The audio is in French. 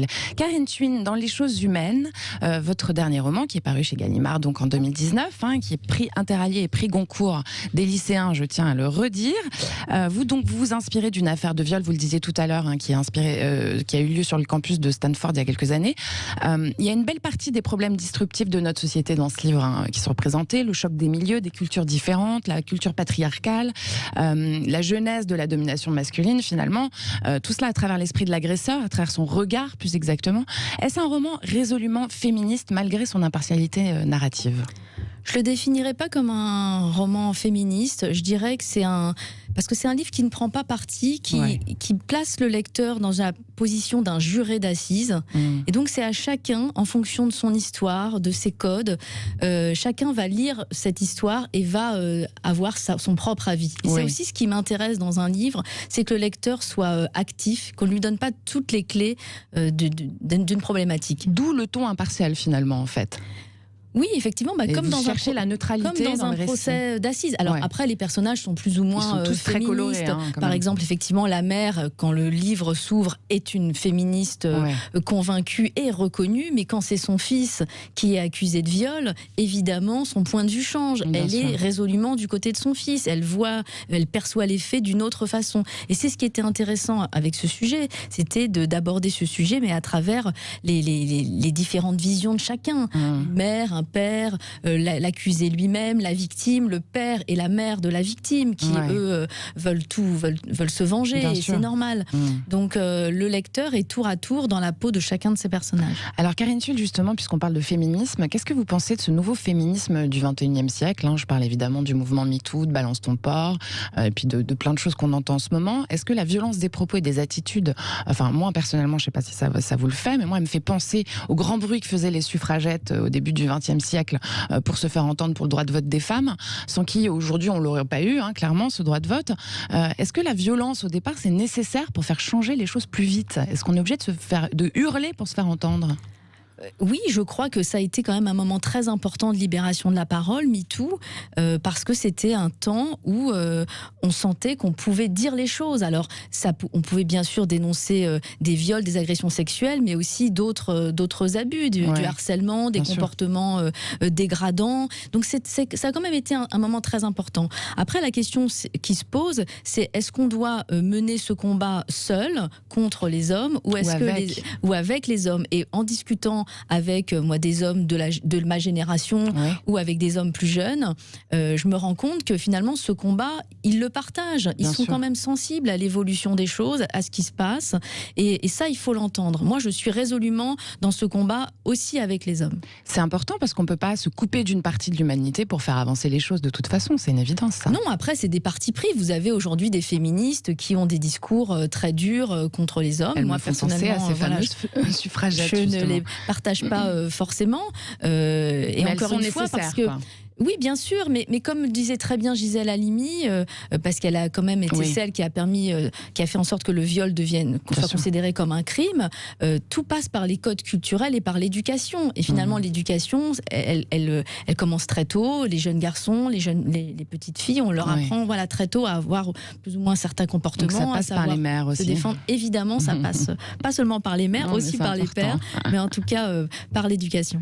difficile. Karine Thuin, dans Les choses humaines, votre dernier roman qui est paru chez Gallimard donc en 2019, qui est prix Interallié et prix Goncourt des lycéens, je tiens à le redire. Vous vous inspirez d'une affaire de viol, vous le disiez tout à l'heure, qui a eu lieu sur le campus de Stanford il y a quelques années. Il y a une belle partie des problèmes disruptifs de notre société dans ce livre qui sont représentés, le choc des milieux, des cultures différentes, la culture patriarcale, la genèse de la domination masculine finalement, tout cela à travers l'esprit de l'agresseur, à travers son regard plus exactement. Est-ce un roman résolument féministe malgré son impartialité narrative ? Je le définirais pas comme un roman féministe. Je dirais que parce que c'est un livre qui ne prend pas parti, qui place le lecteur dans la position d'un juré d'assises. Et donc c'est à chacun, en fonction de son histoire, de ses codes, chacun va lire cette histoire et va avoir son propre avis. Et c'est aussi ce qui m'intéresse dans un livre, c'est que le lecteur soit actif, qu'on lui donne pas toutes les clés d'une problématique. D'où le ton impartial finalement en fait. Oui, effectivement, comme dans la neutralité comme dans un procès d'assises. Alors après, les personnages sont plus ou moins tous très colorés. Par exemple, effectivement, la mère, quand le livre s'ouvre, est une féministe convaincue et reconnue, mais quand c'est son fils qui est accusé de viol, évidemment, son point de vue change. Elle est résolument du côté de son fils. Elle perçoit les faits d'une autre façon. Et c'est ce qui était intéressant avec ce sujet, c'était d'aborder ce sujet, mais à travers les différentes visions de chacun. Une mère, un père, l'accusé lui-même, la victime, le père et la mère de la victime qui, eux, veulent se venger, et c'est normal. Donc le lecteur est tour à tour dans la peau de chacun de ces personnages. Alors Karine Thuin, justement, puisqu'on parle de féminisme, qu'est-ce que vous pensez de ce nouveau féminisme du 21e siècle ? Je parle évidemment du mouvement MeToo, de Balance ton porc, et puis de plein de choses qu'on entend en ce moment. Est-ce que la violence des propos et des attitudes, moi personnellement, je ne sais pas si ça vous le fait, mais moi, elle me fait penser au grand bruit que faisaient les suffragettes au début du 20e siècle pour se faire entendre pour le droit de vote des femmes, sans qui aujourd'hui on l'aurait pas eu, clairement, ce droit de vote. Est-ce que la violence au départ c'est nécessaire pour faire changer les choses plus vite ? Est-ce qu'on est obligé de hurler pour se faire entendre ? Oui, je crois que ça a été quand même un moment très important de libération de la parole, MeToo, parce que c'était un temps où on sentait qu'on pouvait dire les choses. Alors, on pouvait bien sûr dénoncer des viols, des agressions sexuelles, mais aussi d'autres abus, du harcèlement, des comportements dégradants. Donc, ça a quand même été un moment très important. Après, la question qui se pose, c'est est-ce qu'on doit mener ce combat seul contre les hommes ou avec les hommes ? Et en discutant avec des hommes de ma génération ou avec des hommes plus jeunes, je me rends compte que finalement ce combat, ils le partagent. Ils sont quand même sensibles à l'évolution des choses, à ce qui se passe, et ça il faut l'entendre. Moi je suis résolument dans ce combat aussi avec les hommes. C'est important parce qu'on ne peut pas se couper d'une partie de l'humanité pour faire avancer les choses de toute façon, c'est une évidence ça. Non, après c'est des partis pris. Vous avez aujourd'hui des féministes qui ont des discours très durs contre les hommes. Moi personnellement, à ces fameuses suffragettes, je ne les partage pas forcément, et mais encore une fois parce que oui, bien sûr, mais comme disait très bien Gisèle Halimi, parce qu'elle a quand même été celle qui a fait en sorte que le viol soit considéré comme un crime, tout passe par les codes culturels et par l'éducation. Et finalement, l'éducation, elle commence très tôt. Les jeunes garçons, les petites filles, on leur apprend très tôt à avoir plus ou moins certains comportements. Donc ça passe par les mères aussi. Se défendre. Évidemment, ça passe pas seulement par les mères, aussi par les pères, mais en tout cas par l'éducation.